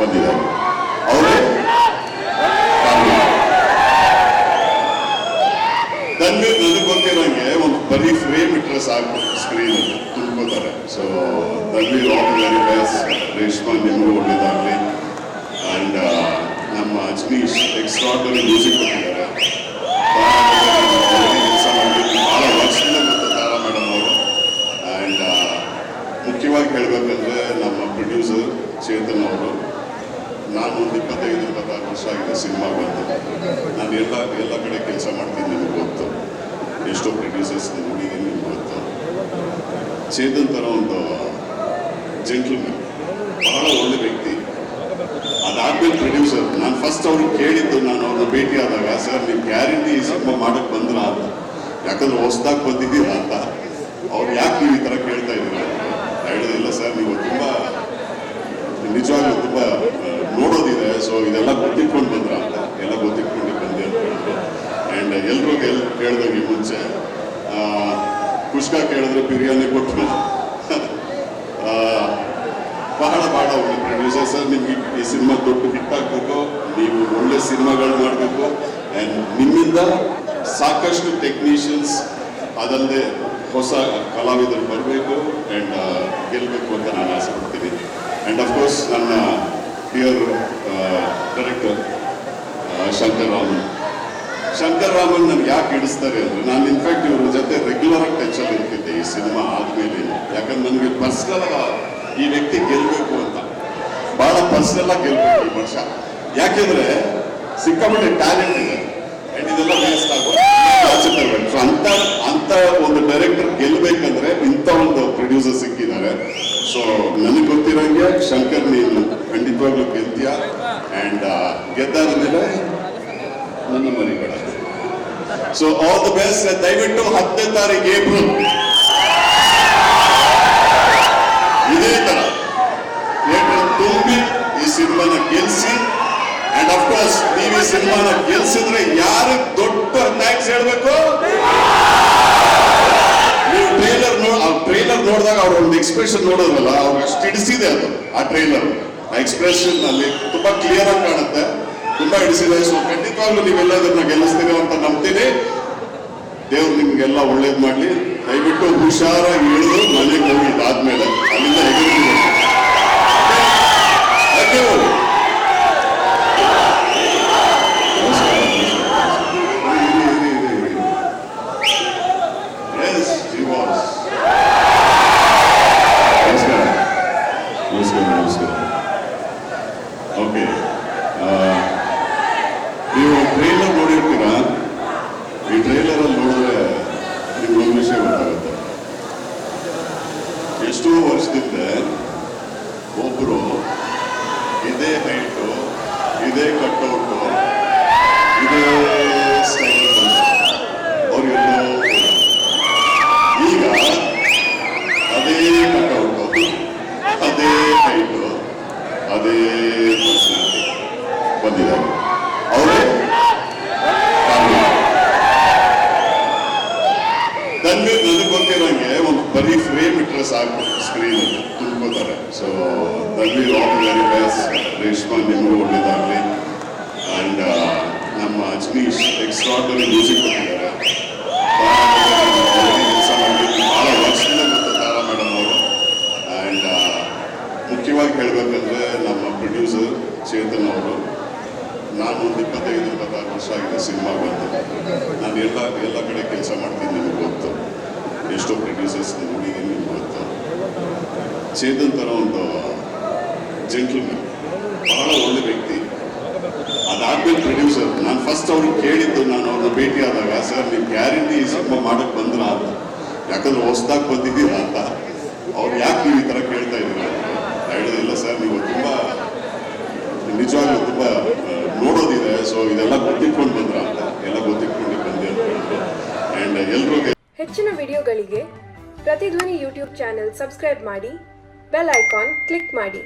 ಬಂದಿದ್ದಾರೆ. ಅವರೇ ತನ್ವೀರ್. ನನಗೆ ಗೊತ್ತಿರೋಂಗೆ ಒಂದು ಬರೀ ಫ್ರೇಮ್ ಇಟ್ಟರೆ ಸಾಕು, ಸ್ಕ್ರೀನ್ ತುಂಬ್ಕೋತಾರೆ. So Tanveer all the very best. Reshma ನಿಮಗೂ ಒಳ್ಳೇದಾಗಲಿ. ಆ್ಯಂಡ್ ನಮ್ಮ ಅಜ್ನೀಶ್ ಎಕ್ಸ್ಟ್ರಾರ್ಡನರಿ ಮ್ಯೂಸಿಕ್ ಕೊಟ್ಟಿದ್ದಾರೆ. ಕೆಲಸ ಮಾಡಬೇಕು ಭಾಳ ವರ್ಷದಿಂದ ಗೊತ್ತು ತಾರಾ ಮೇಡಮ್ ಅವರು. ಆ್ಯಂಡ್ ಮುಖ್ಯವಾಗಿ ಹೇಳಬೇಕಂದ್ರೆ ನಮ್ಮ ಪ್ರೊಡ್ಯೂಸರ್ ಚೇತನ್ ಅವರು. ನಾನು ಒಂದು 25-26 ವರ್ಷ ಆಗಿದೆ ಸಿನಿಮಾ ಬಂದು. ನಾನು ಎಲ್ಲ ಕಡೆ ಕೆಲಸ ಮಾಡ್ತೀನಿ, ನಿಮಗೆ ಗೊತ್ತು. ಎಷ್ಟೋ ಪ್ರೊಡ್ಯೂಸರ್ಸ್ ನೋಡಿದ್ದೀನಿ, ನಿಮ್ಗೆ ಗೊತ್ತು. ಚೇತನ್ ಥರ ಒಂದು ಜೆಂಟ್ಲ್ಮನ್, ಬಹಳ ಒಳ್ಳೆ ವ್ಯಕ್ತಿ. ಅದಾದ್ಮೇಲೆ ಪ್ರೊಡ್ಯೂಸರ್ ನಾನು ಫಸ್ಟ್ ಅವ್ರಿಗೆ ಕೇಳಿದ್ದು, ನಾನು ಅವ್ರನ್ನ ಭೇಟಿ ಆದಾಗ, ಸರ್ ನೀವು ಗ್ಯಾರಂಟಿ ಈ ಸಿನಿಮಾ ಮಾಡೋಕ್ಕೆ ಬಂದ್ರ ಅಂತ, ಯಾಕಂದ್ರೆ ಹೊಸ್ದಾಗಿ ಬಂದಿದ್ದೀರಾ ಅಂತ. ಅವ್ರು ಯಾಕೆ ನೀವು ಈ ಥರ ಕೇಳ್ತಾ ಇದ್ದೀರಾ ಅಂತ ಹೇಳಿದಿಲ್ಲ. ಸರ್ ನೀವು ತುಂಬ ನಿಜವಾಗ್ಲೂ ತುಂಬ ನೋಡೋದಿದೆ, ಸೊ ಇದೆಲ್ಲ ಗೊತ್ತಿಟ್ಕೊಂಡು ಬಂದ್ರ ಅಂತ. ಎಲ್ಲ ಗೊತ್ತಿಟ್ಕೊಂಡು ಬಂದೆ ಅಂತ ಹೇಳಿದ್ರು. ಆ್ಯಂಡ್ ಎಲ್ಲರೂ ಕೇಳಿದಾಗ ಈ ಮುಂಚೆ ಕುಷ್ಕ ಕೇಳಿದ್ರೆ ಬಿರಿಯಾನಿ ಕೊಟ್ಟರು. ಬಹಳ ಒಳ್ಳೆ ಪ್ರೊಡ್ಯೂಸರ್ ಸರ್. ನಿಮ್ಗೆ ಈ ಸಿನಿಮಾ ದೊಡ್ಡ ಹಿಟ್ ಆಗಬೇಕು, ನೀವು ಒಳ್ಳೆ ಸಿನಿಮಾಗಳು ಮಾಡಬೇಕು. ಆ್ಯಂಡ್ ನಿಮ್ಮಿಂದ ಸಾಕಷ್ಟು ಟೆಕ್ನಿಷಿಯನ್ಸ್, ಅದಲ್ಲದೆ ಹೊಸ ಕಲಾವಿದರು ಬರಬೇಕು ಆ್ಯಂಡ್ ಗೆಲ್ಲಬೇಕು ಅಂತ ನಾನು ಆಸೆ ಪಡ್ತೀನಿ. ಆ್ಯಂಡ್ ಅಫ್ಕೋರ್ಸ್ ನನ್ನ ಡಿಯರ್ ಡೈರೆಕ್ಟರ್ ಶಂಕರ್ ರಾಮನ್ ನನಗೆ ಯಾಕೆ ಹಿಡಿಸ್ತಾರೆ ಅಂದರೆ, ನಾನು ಇನ್ಫ್ಯಾಕ್ಟ್ ಇವ್ರ ಜೊತೆ ರೆಗ್ಯುಲರ್ ಆಗಿ ಟಚಲ್ಲಿ ಇರ್ತಿದ್ದೆ ಈ ಸಿನಿಮಾ ಆದಮೇಲೆ. ಯಾಕಂದ್ರೆ ನನಗೆ ಪರ್ಸ್ನಲ್ ಈ ವ್ಯಕ್ತಿ ಗೆಲ್ಲಬೇಕು ಅಂತ, ಭಾಳ ಪರ್ಸ್ನಲ್ ಆಗಿ ಗೆಲ್ಲಬೇಕು ಈ ವರ್ಷ. ಯಾಕೆಂದರೆ ಸಿಕ್ಕಾಪಟ್ಟೆ ಟ್ಯಾಲೆಂಟ್ ಇದೆ ಆ್ಯಂಡ್ ಇದೆಲ್ಲ ವೇಸ್ಟ್ ಆಗೋದು. ಸೊ ಅಂತ ಒಂದು ಡೈರೆಕ್ಟರ್ ಗೆಲ್ಲಬೇಕಂದ್ರೆ ಇಂಥ ಒಂದು ಪ್ರೊಡ್ಯೂಸರ್ ಸಿಕ್ಕಿದ್ದಾರೆ. ಸೊ ನನಗೆ ಗೊತ್ತಿರೋಂಗೆ ಶಂಕರ್ ನೀನು ಖಂಡಿತವಾಗ್ಲೂ ಗೆಲ್ತೀಯ. ಆ್ಯಂಡ್ ಗೆದ್ದಾದ ಮೇಲೆ ನನ್ನ ಮರಿಬೇಡ. So all the best. ದಯವಿಟ್ಟು 10ನೇ ತಾರೀಕು ಏಪ್ರಿಲ್ ಇದೇ ತರ ಥಿಯೇಟರ್ ತುಂಬಿ ಈ ಸಿನಿಮಾನ ಗೆಲ್ಸಿ. ಅಂಡ್ ಅಫ್ಕೋರ್ಸ್ ನೀವು ಈ ಸಿನಿಮಾನ ಗೆಲ್ಸಿದ್ರೆ ಯಾರಿಗೆ ದೊಡ್ಡ ಥ್ಯಾಂಕ್ಸ್ ಹೇಳ್ಬೇಕು? ನೀವು ಟ್ರೈಲರ್ ನೋಡಿದಾಗ ಅವ್ರ ಒಂದು ಎಕ್ಸ್ಪ್ರೆಷನ್ ನೋಡೋದ್ರಲ್ಲ, ಅವ್ರಿಗೆ ಅಷ್ಟು ಹಿಡಿಸಿದೆ ಅದು. ಆ ಟ್ರೈಲರ್ ಆ ಎಕ್ಸ್ಪ್ರೆಷನ್ ಅಲ್ಲಿ ತುಂಬಾ ಕ್ಲಿಯರ್ ಆಗಿ ಕಾಣುತ್ತೆ, ತುಂಬಾ ಹಿಡಿಸಿದೆ. ಸೊ ಖಂಡಿತವಾಗ್ಲೂ ನೀವೆಲ್ಲದನ್ನ ಗೆಲ್ಲಿಸ್ತೀರಿ ಅಂತ ನಂಬ್ತೀನಿ. ದೇವ್ರು ನಿಮ್ಗೆಲ್ಲ ಒಳ್ಳೇದು ಮಾಡ್ಲಿ. ದಯವಿಟ್ಟು ಹುಷಾರಾಗಿ ಇಳಿದು ಮನೆಗೆ ಹೋಗಿ ಇದಾದ್ಮೇಲೆ ಅಲ್ಲಿಂದ ಹೆಗರಿದೆ. ಓಕೆ, ನೀವು ಟ್ರೈಲರ್ ನೋಡಿರ್ತೀರಾ. ಈ ಟ್ರೈಲರಲ್ಲಿ ನೋಡಿದ್ರೆ ನಿಮ್ಗೊಂದು ವಿಷಯ ಗೊತ್ತಾಗುತ್ತೆ. ಎಷ್ಟೋ ವರ್ಷದಿಂದ ಒಬ್ಬರು ಇದೇ ಹೈಟು, ಇದೇ ಕಟ್ಔಟು, ಇದೇ ಸ್ಟೈಲ್ ಅವ್ರಿಗೆಲ್ಲೋ, ಈಗ ಅದೇ ಕಟ್ಔಟು, ಅದೇ ಹೈಟು, ಅದೇ ಪರ್ಸನಾಲಿಟಿ ಬಂದಿದ್ದಾರೆ. ಅವರೇ ತನ್ವೀರ್. ನನಗೆ ಗೊತ್ತಿರೋಂಗೆ ಒಂದು ಬರೀ ಫ್ರೇಮ್ ಇಟ್ಟರೆ ಸಾಕು, ಸ್ಕ್ರೀನ್ ತುಂಬ್ಕೋತಾರೆ. So Tanveer all the very best. Reshma ನಿಮಗೂ ಒಳ್ಳೇದಾಗಲಿ. ಆ್ಯಂಡ್ ನಮ್ಮ ಅಜ್ನೀಶ್ ಎಕ್ಸ್ಟ್ರಾರ್ಡನರಿ ಮ್ಯೂಸಿಕ್ ಕೊಟ್ಟಿದ್ದಾರೆ. ಕೆಲಸ ಮಾಡಬೇಕು ಭಾಳ ವರ್ಷದಿಂದ ಗೊತ್ತು ತಾರಾ ಮೇಡಮ್ ಅವರು. ಆ್ಯಂಡ್ ಮುಖ್ಯವಾಗಿ ಹೇಳಬೇಕಂದ್ರೆ ನಮ್ಮ ಪ್ರೊಡ್ಯೂಸರ್ ಚೇತನ್ ಅವರು. ನಾನು ಒಂದು 25-26 ವರ್ಷ ಆಗಿದೆ ಸಿನಿಮಾ ಬಂದು. ನಾನು ಎಲ್ಲ ಕಡೆ ಕೆಲಸ ಮಾಡ್ತೀನಿ, ನಿಮಗೆ ಗೊತ್ತು. ಎಷ್ಟೋ ಪ್ರೊಡ್ಯೂಸರ್ಸ್ ನೋಡಿದ್ದೀನಿ, ನಿಮ್ಗೆ ಗೊತ್ತು. ಚೇತನ್ ಥರ ಒಂದು ಜೆಂಟ್ಲ್ಮನ್, ಬಹಳ ಒಳ್ಳೆ ವ್ಯಕ್ತಿ. ಅದಾದ್ಮೇಲೆ ಪ್ರೊಡ್ಯೂಸರ್ ನಾನು ಫಸ್ಟ್ ಅವ್ರಿಗೆ ಕೇಳಿದ್ದು, ನಾನು ಅವ್ರನ್ನ ಭೇಟಿ ಆದಾಗ, ಸರ್ ನೀವು ಗ್ಯಾರಂಟಿ ಈ ಸಿನಿಮಾ ಮಾಡೋಕ್ಕೆ ಬಂದ್ರ ಅಂತ, ಯಾಕಂದ್ರೆ ಹೊಸ್ದಾಗಿ ಬಂದಿದ್ದೀರಾ ಅಂತ. ಅವ್ರು ಯಾಕೆ ನೀವು ಈ ಥರ ಕೇಳ್ತಾ ಇದ್ದೀರಾ ಅಂತ ಹೇಳಿದಿಲ್ಲ. ಸರ್ ನೀವು ತುಂಬ ನಿಜವಾಗ್ಲೂ ತುಂಬ ನೋಡೋದಿದೆ, ಸೊ ಇದೆಲ್ಲ ಗೊತ್ತಿಟ್ಕೊಂಡು ಬಂದ್ರ ಅಂತ. ಎಲ್ಲ ಗೊತ್ತಿಟ್ಕೊಂಡು ಬಂದೆ ಅಂತ ಹೇಳಿದ್ರು. ಆ್ಯಂಡ್ ಎಲ್ರೂ ಹೆಚ್ಚಿನ ವಿಡಿಯೋಗಳಿಗೆ ಪ್ರತಿಧ್ವನಿ ಯೂಟ್ಯೂಬ್ ಚಾನೆಲ್ ಸಬ್ಸ್ಕ್ರೈಬ್ ಮಾಡಿ, ಬೆಲ್ ಐಕಾನ್ ಕ್ಲಿಕ್ ಮಾಡಿ.